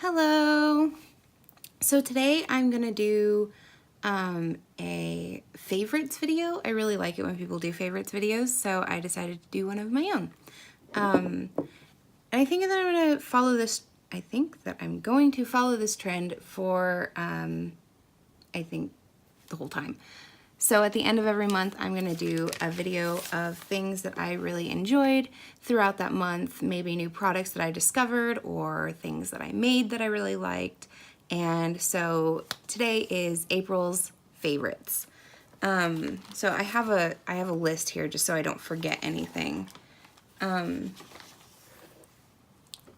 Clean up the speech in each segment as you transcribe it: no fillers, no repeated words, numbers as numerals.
Hello! So today I'm gonna do a favorites video. I really like it when people do favorites videos, so I decided to do one of my own. And I think that I'm gonna follow this, going to follow this trend for, I think, the whole time. So at the end of every month, I'm gonna do a video of things that I really enjoyed throughout that month, maybe new products that I discovered or things that I made that I really liked. And so today is April's favorites. So I have a list here just so I don't forget anything.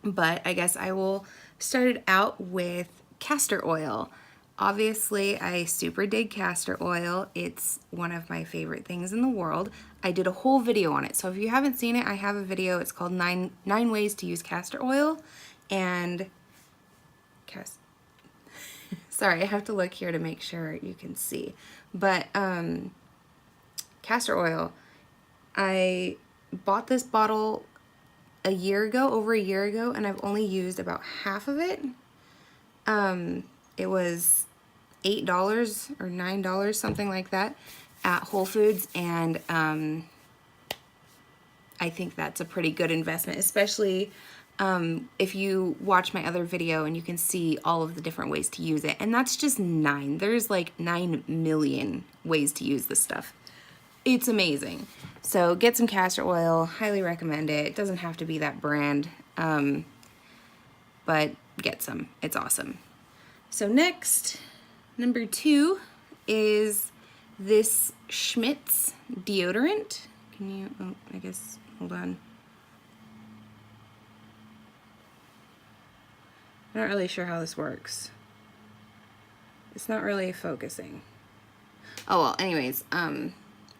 But I guess I will start it out with castor oil. Obviously, I super dig castor oil. It's one of my favorite things in the world. I did a whole video on it. So if you haven't seen it, I have a video. It's called nine ways to use castor oil. And sorry, I have to look here to make sure you can see. But castor oil, I bought this bottle over a year ago, and I've only used about half of it. It was $8 or $9, something like that, at Whole Foods, and I think that's a pretty good investment, especially if you watch my other video and you can see all of the different ways to use it. And that's just 9. There's like 9 million ways to use this stuff. It's amazing. So get some castor oil, highly recommend it. It doesn't have to be that brand, but get some, it's awesome. So next, number 2 is this Schmidt's deodorant. Can you, oh, I guess, hold on. I'm not really sure how this works. It's not really focusing. Oh well, anyways,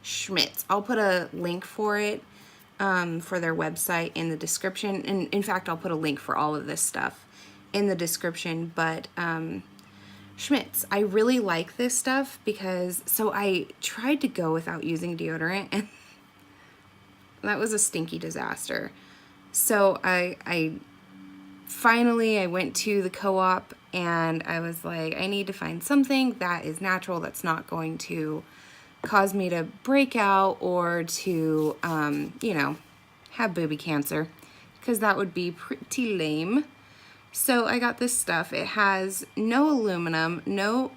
Schmidt's. I'll put a link for it, for their website in the description. And in fact, I'll put a link for all of this stuff in the description. But Schmidt's, I really like this stuff because, so I tried to go without using deodorant and that was a stinky disaster. So I finally went to the co-op and I was like, I need to find something that is natural, that's not going to cause me to break out or to, you know, have booby cancer, because that would be pretty lame. So I got this stuff. It has no aluminum, no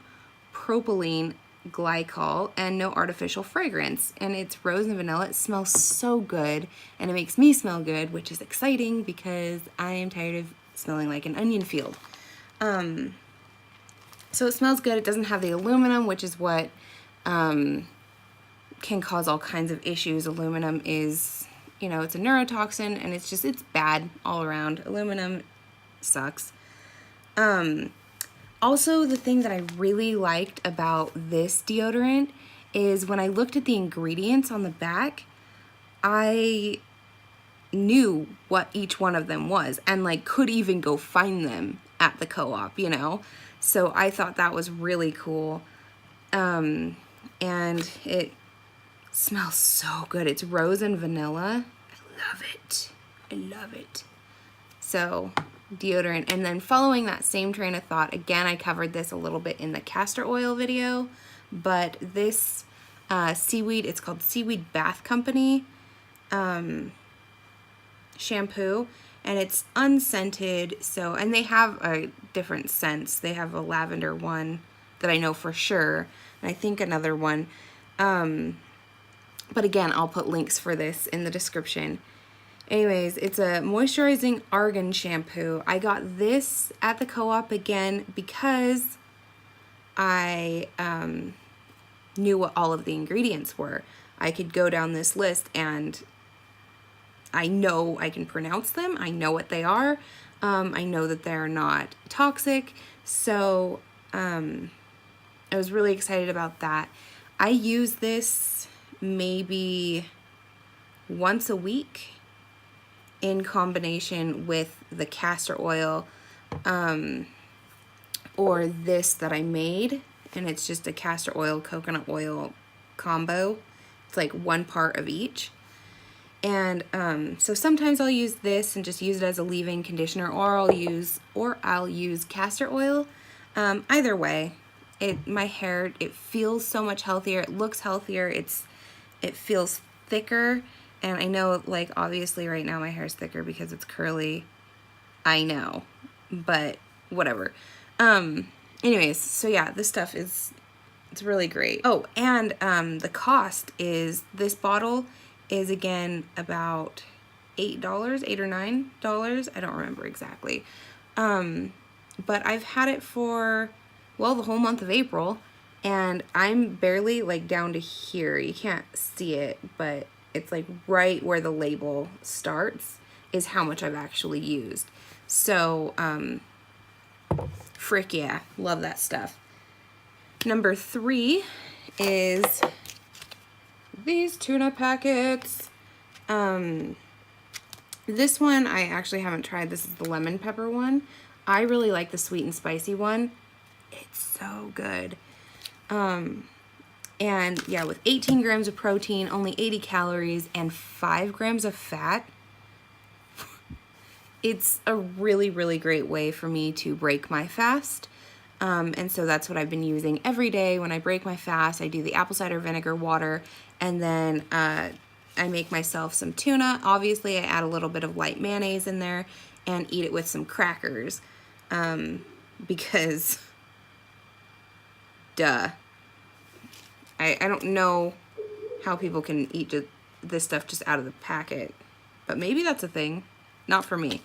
propylene glycol, and no artificial fragrance. And it's rose and vanilla. It smells so good, and it makes me smell good, which is exciting because I am tired of smelling like an onion field. So it smells good. It doesn't have the aluminum, which is what can cause all kinds of issues. Aluminum is, you know, it's a neurotoxin, and it's bad all around. Aluminum sucks. Also, the thing that I really liked about this deodorant is when I looked at the ingredients on the back, I knew what each one of them was and like could even go find them at the co-op, you know? So I thought that was really cool. And it smells so good. It's rose and vanilla. I love it. I love it. So deodorant. And then following that same train of thought, again, I covered this a little bit in the castor oil video, but this seaweed, it's called Seaweed Bath Company shampoo, and it's unscented. So, and they have a different scents. They have a lavender one that I know for sure, and I think another one. But again, I'll put links for this in the description. Anyways, it's a moisturizing argan shampoo. I got this at the co-op again because I knew what all of the ingredients were. I could go down this list and I know I can pronounce them. I know what they are. I know that they're not toxic. So I was really excited about that. I use this maybe once a week in combination with the castor oil or this that I made, and it's just a castor oil, coconut oil combo. It's like one part of each. And so sometimes I'll use this and just use it as a leave-in conditioner, or I'll use castor oil. Either way, my hair, it feels so much healthier. It looks healthier. It feels thicker. And I know, like, obviously right now my hair is thicker because it's curly. I know, but whatever. Anyways, so yeah, this stuff it's really great. Oh, and the cost is, this bottle is again about $8, $8 or $9. I don't remember exactly. But I've had it for, well, the whole month of April, and I'm barely like down to here. You can't see it, but it's like right where the label starts is how much I've actually used. So, frick yeah, love that stuff. Number 3 is these tuna packets. This one I actually haven't tried. This is the lemon pepper one. I really like the sweet and spicy one. It's so good. And yeah, with 18 grams of protein, only 80 calories, and 5 grams of fat, it's a really, really great way for me to break my fast. And so that's what I've been using every day. When I break my fast, I do the apple cider vinegar water, and then I make myself some tuna. Obviously, I add a little bit of light mayonnaise in there and eat it with some crackers, because, duh. I don't know how people can eat this stuff just out of the packet, but maybe that's a thing. Not for me.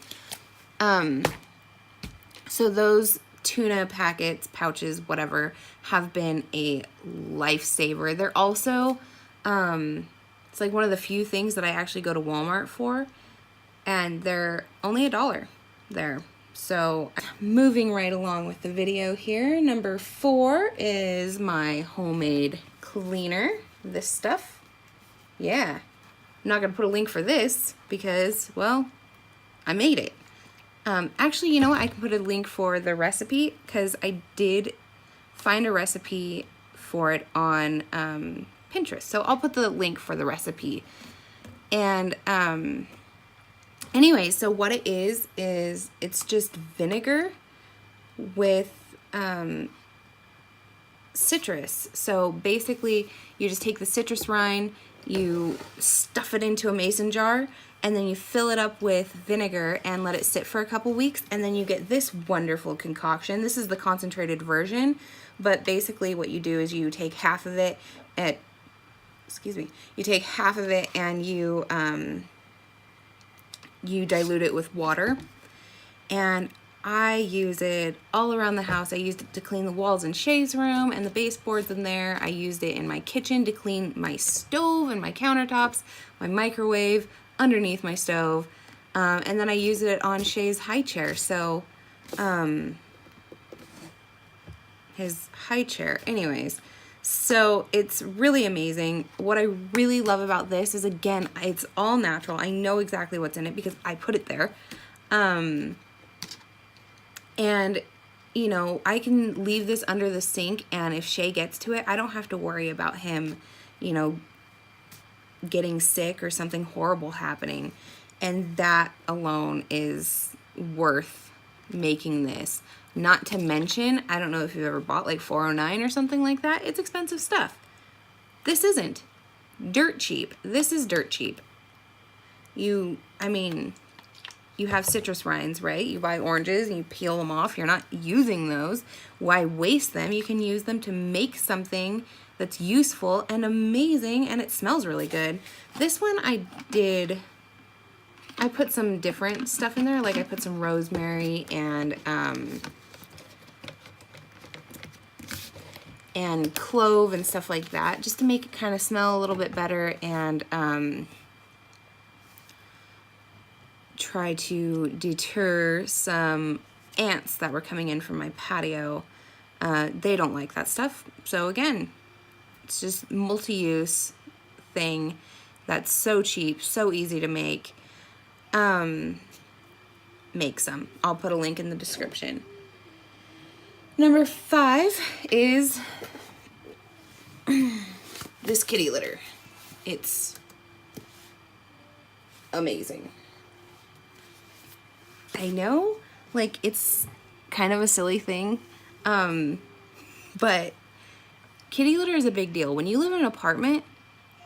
So those tuna packets, pouches, whatever, have been a lifesaver. They're also, it's like one of the few things that I actually go to Walmart for, and they're only $1 there. So moving right along with the video here, number 4 is my homemade cleaner. This stuff. Yeah. I'm not going to put a link for this because, well, I made it. Actually, you know what? I can put a link for the recipe because I did find a recipe for it on Pinterest. So I'll put the link for the recipe. And anyway, so what it is it's just vinegar with citrus. So basically, you just take the citrus rind, you stuff it into a mason jar, and then you fill it up with vinegar and let it sit for a couple weeks, and then you get this wonderful concoction. This is the concentrated version, but basically what you do is you take half of it and you dilute it with water. And I use it all around the house. I used it to clean the walls in Shay's room and the baseboards in there. I used it in my kitchen to clean my stove and my countertops, my microwave, underneath my stove. And then I use it on Shay's high chair. So, his high chair. Anyways, so it's really amazing. What I really love about this is, again, it's all natural. I know exactly what's in it because I put it there. And, you know, I can leave this under the sink, and if Shay gets to it, I don't have to worry about him, you know, getting sick or something horrible happening. And that alone is worth making this. Not to mention, I don't know if you've ever bought like 409 or something like that. It's expensive stuff. This isn't. Dirt cheap. This is dirt cheap. You have citrus rinds, right? You buy oranges and you peel them off. You're not using those. Why waste them? You can use them to make something that's useful and amazing, and it smells really good. This one I put some different stuff in there. Like I put some rosemary and clove and stuff like that, just to make it kind of smell a little bit better, and try to deter some ants that were coming in from my patio. They don't like that stuff. So again, it's just multi-use thing that's so cheap, so easy to make. Make some. I'll put a link in the description. Number 5 is this kitty litter. It's amazing. I know, like, it's kind of a silly thing, but kitty litter is a big deal. When you live in an apartment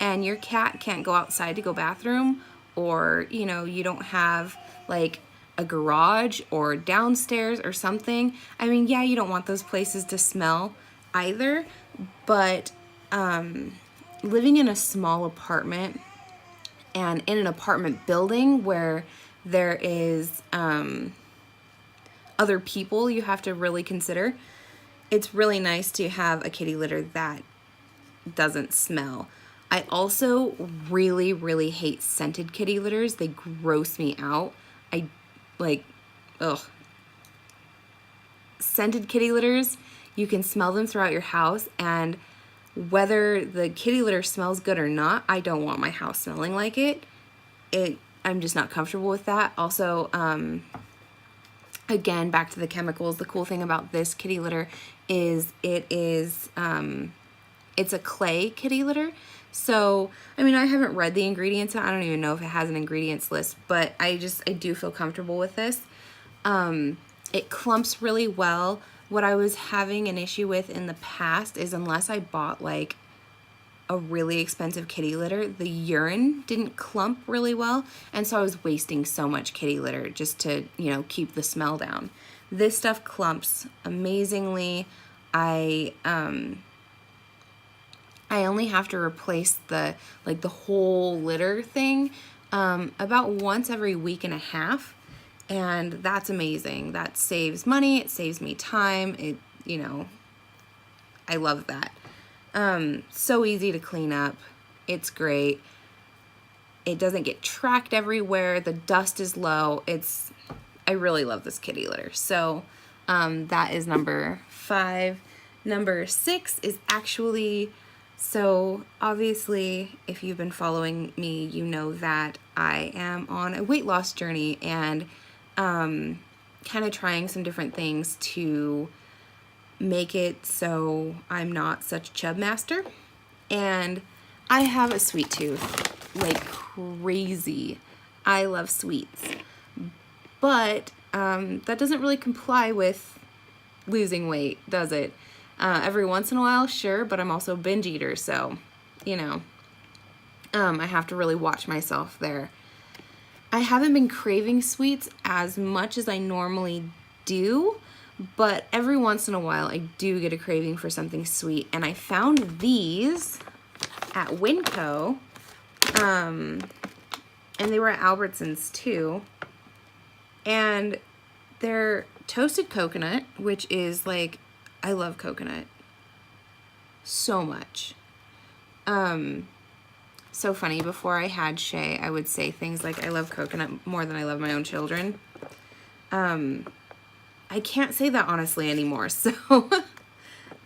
and your cat can't go outside to go bathroom, or, you know, you don't have, like, a garage or downstairs or something, I mean, yeah, you don't want those places to smell either, but living in a small apartment and in an apartment building where there is other people you have to really consider, it's really nice to have a kitty litter that doesn't smell. I also really, really hate scented kitty litters. They gross me out. Ugh. Scented kitty litters, you can smell them throughout your house, and whether the kitty litter smells good or not, I don't want my house smelling like it. I'm just not comfortable with that. Also, again, back to the chemicals, the cool thing about this kitty litter is it's a clay kitty litter. So, I mean, I haven't read the ingredients. I don't even know if it has an ingredients list, but I do feel comfortable with this. It clumps really well. What I was having an issue with in the past is, unless I bought like a really expensive kitty litter, the urine didn't clump really well, and so I was wasting so much kitty litter just to, you know, keep the smell down. This stuff clumps amazingly. I only have to replace the whole litter thing about once every week and a half, and that's amazing. That saves money, it saves me time, you know, I love that. So easy to clean up. It's great. It doesn't get tracked everywhere. The dust is low. I really love this kitty litter. So, that is number 5. Number 6 is actually, so obviously if you've been following me, you know that I am on a weight loss journey, and, kind of trying some different things to make it so I'm not such a chub master. And I have a sweet tooth like crazy. I love sweets, but that doesn't really comply with losing weight, does it? Every once in a while, sure, but I'm also a binge eater, so, you know, I have to really watch myself there. I haven't been craving sweets as much as I normally do, but every once in a while I do get a craving for something sweet, and I found these at Winco, and they were at Albertsons too, and they're toasted coconut, which is like, I love coconut so much. So funny, before I had Shay, I would say things like, I love coconut more than I love my own children. I can't say that honestly anymore. So,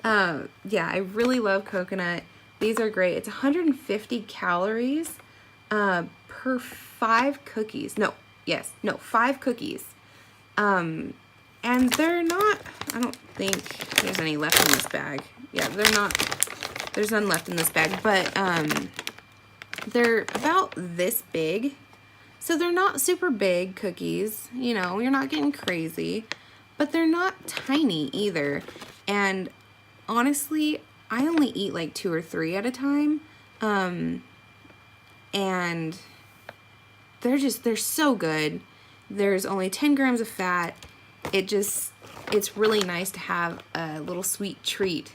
yeah, I really love coconut. These are great. It's 150 calories per 5 cookies. 5 cookies. And they're not, I don't think there's any left in this bag. Yeah, there's none left in this bag, but they're about this big. So they're not super big cookies, you know, you're not getting crazy, but they're not tiny either. And honestly, I only eat like 2 or 3 at a time. And they're so good. There's only 10 grams of fat. It's really nice to have a little sweet treat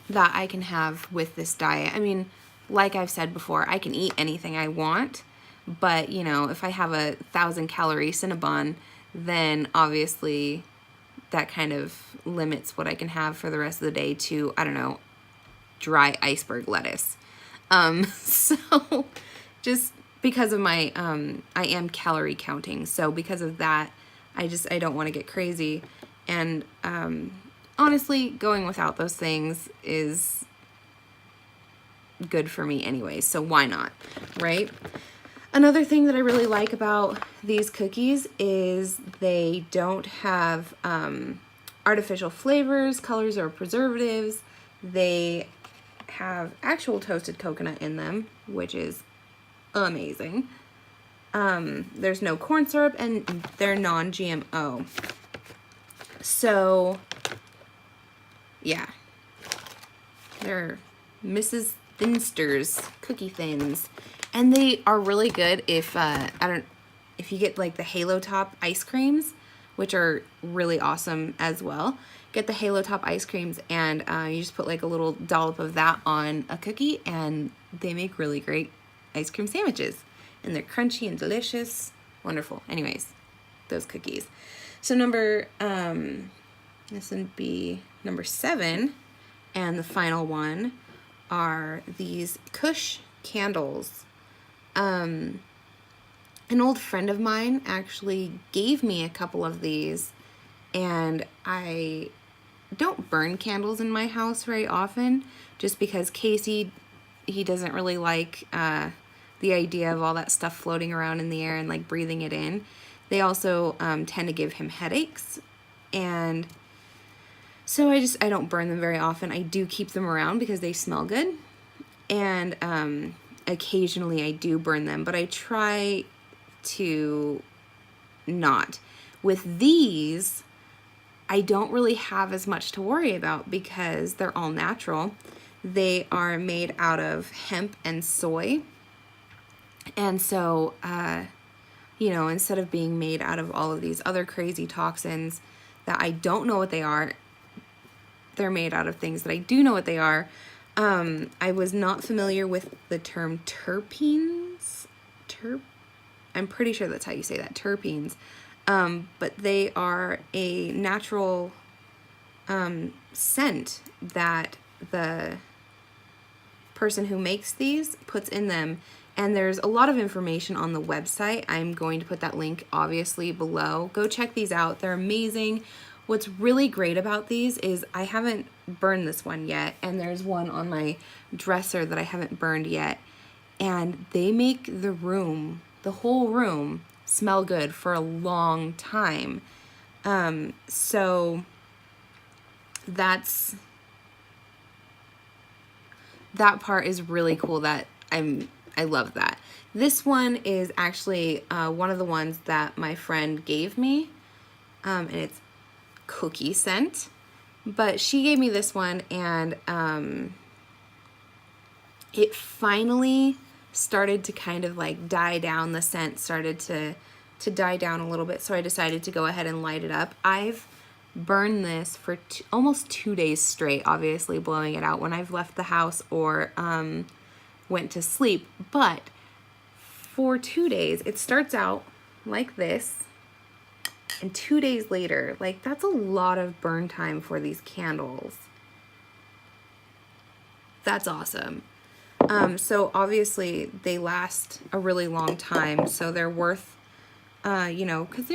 that I can have with this diet. I mean, like I've said before, I can eat anything I want, but, you know, if I have a 1,000-calorie Cinnabon, then obviously that kind of limits what I can have for the rest of the day to, I don't know, dry iceberg lettuce. So just because of my, I am calorie counting, so because of that, I don't want to get crazy. And honestly, going without those things is good for me anyway, so why not, right? Another thing that I really like about these cookies is they don't have artificial flavors, colors, or preservatives. They have actual toasted coconut in them, which is amazing. There's no corn syrup, and they're non-GMO. So, yeah. They're Mrs. Thinster's Cookie Thins. And they are really good if, if you get like the Halo Top ice creams, which are really awesome as well. Get the Halo Top ice creams, and you just put like a little dollop of that on a cookie, and they make really great ice cream sandwiches. And they're crunchy and delicious. Wonderful. Anyways, those cookies. So this would be number 7, and the final one are these Kush candles. An old friend of mine actually gave me a couple of these, and I don't burn candles in my house very often, just because Casey, he doesn't really like the idea of all that stuff floating around in the air and like breathing it in. They also tend to give him headaches, and so I don't burn them very often. I do keep them around because they smell good, and occasionally I do burn them, but I try to not. With these, I don't really have as much to worry about because they're all natural. They are made out of hemp and soy. And so, you know, instead of being made out of all of these other crazy toxins that I don't know what they are, they're made out of things that I do know what they are. I was not familiar with the term terpenes. I'm pretty sure that's how you say that, terpenes. But they are a natural scent that the person who makes these puts in them. And there's a lot of information on the website. I'm going to put that link obviously below. Go check these out. They're amazing. What's really great about these is I haven't burned this one yet, and there's one on my dresser that I haven't burned yet. And they make the room, the whole room, smell good for a long time. So that part is really cool. That I love that. This one is actually one of the ones that my friend gave me, and it's cookie scent. But she gave me this one, and it finally started to kind of like die down. The scent started to die down a little bit, so I decided to go ahead and light it up. I've burned this for almost 2 days straight, obviously blowing it out when I've left the house or went to sleep. But for 2 days, it starts out like this, and 2 days later, like, that's a lot of burn time for these candles. That's awesome. So obviously they last a really long time, so they're worth, you know, because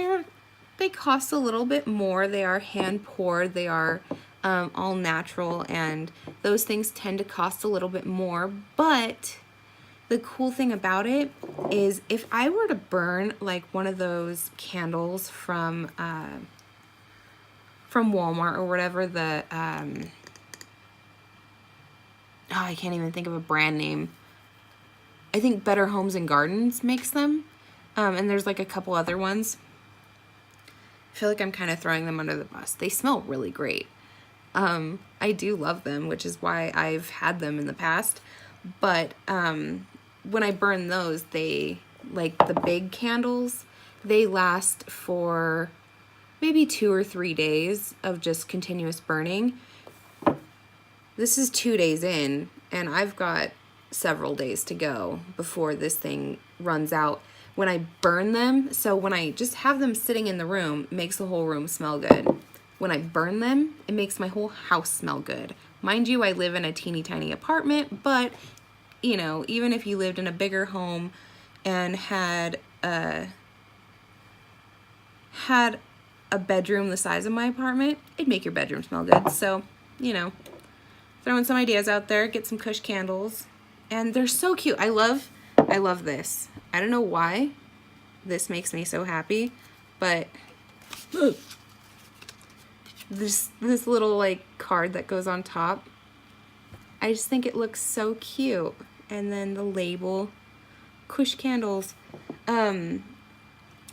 they cost a little bit more. They are hand poured, they are all natural, and those things tend to cost a little bit more. But the cool thing about it is, if I were to burn like one of those candles from Walmart or whatever, the I can't even think of a brand name. I think Better Homes and Gardens makes them, and there's like a couple other ones. I feel like I'm kind of throwing them under the bus. They smell really great. I do love them, which is why I've had them in the past. But when I burn those, they, like the big candles, they last for maybe 2 or 3 days of just continuous burning. This is 2 days in, and I've got several days to go before this thing runs out. When I burn them, so when I just have them sitting in the room, it makes the whole room smell good. When I burn them, it makes my whole house smell good. Mind you, I live in a teeny tiny apartment, but you know, even if you lived in a bigger home and had a bedroom the size of my apartment, it'd make your bedroom smell good. So, you know, throwing some ideas out there. Get some Kush candles, and they're so cute. I love this. I don't know why this makes me so happy, but this little like card that goes on top, I just think it looks so cute. And then the label, Kush candles. And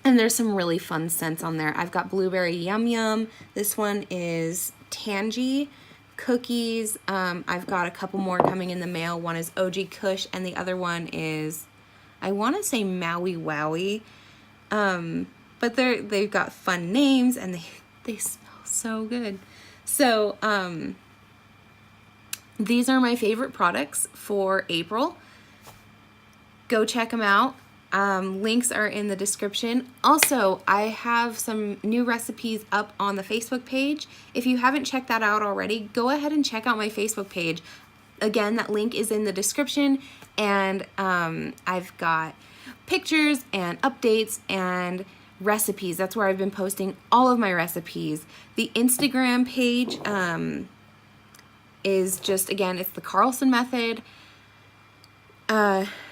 there's some really fun scents on there. I've got blueberry yum yum. This one is tangy cookies. I've got a couple more coming in the mail. One is OG Kush and the other one is, I want to say Maui Wowie. But they've got fun names and they smell so good. So these are my favorite products for April. Go check them out. Links are in the description. Also, I have some new recipes up on the Facebook page. If you haven't checked that out already, go ahead and check out my Facebook page. Again, that link is in the description, and I've got pictures and updates and recipes. That's where I've been posting all of my recipes. The Instagram page is just, again, it's the Carlson method.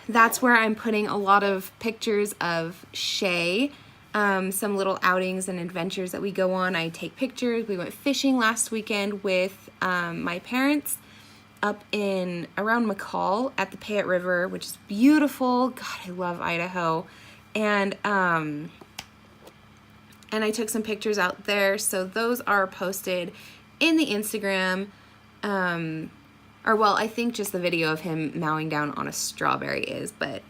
That's where I'm putting a lot of pictures of Shay, some little outings and adventures that we go on. I take pictures. We went fishing last weekend with my parents up in around McCall at the Payette River, which is beautiful. God, I love Idaho. And I took some pictures out there. So those are posted in the Instagram. Or well, I think just the video of him mowing down on a strawberry is, but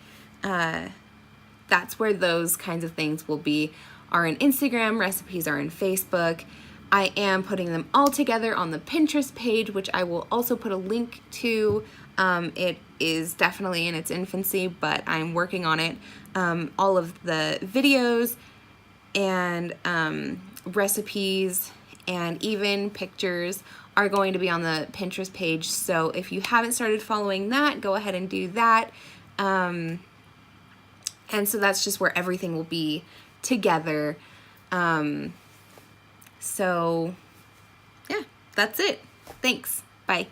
that's where those kinds of things will be, are in Instagram. Recipes are in Facebook. I am putting them all together on the Pinterest page, which I will also put a link to. It is definitely in its infancy, but I'm working on it. All of the videos and recipes and even pictures are going to be on the Pinterest page. So if you haven't started following that, go ahead and do that. And so that's just where everything will be together. So yeah, that's it. Thanks. Bye.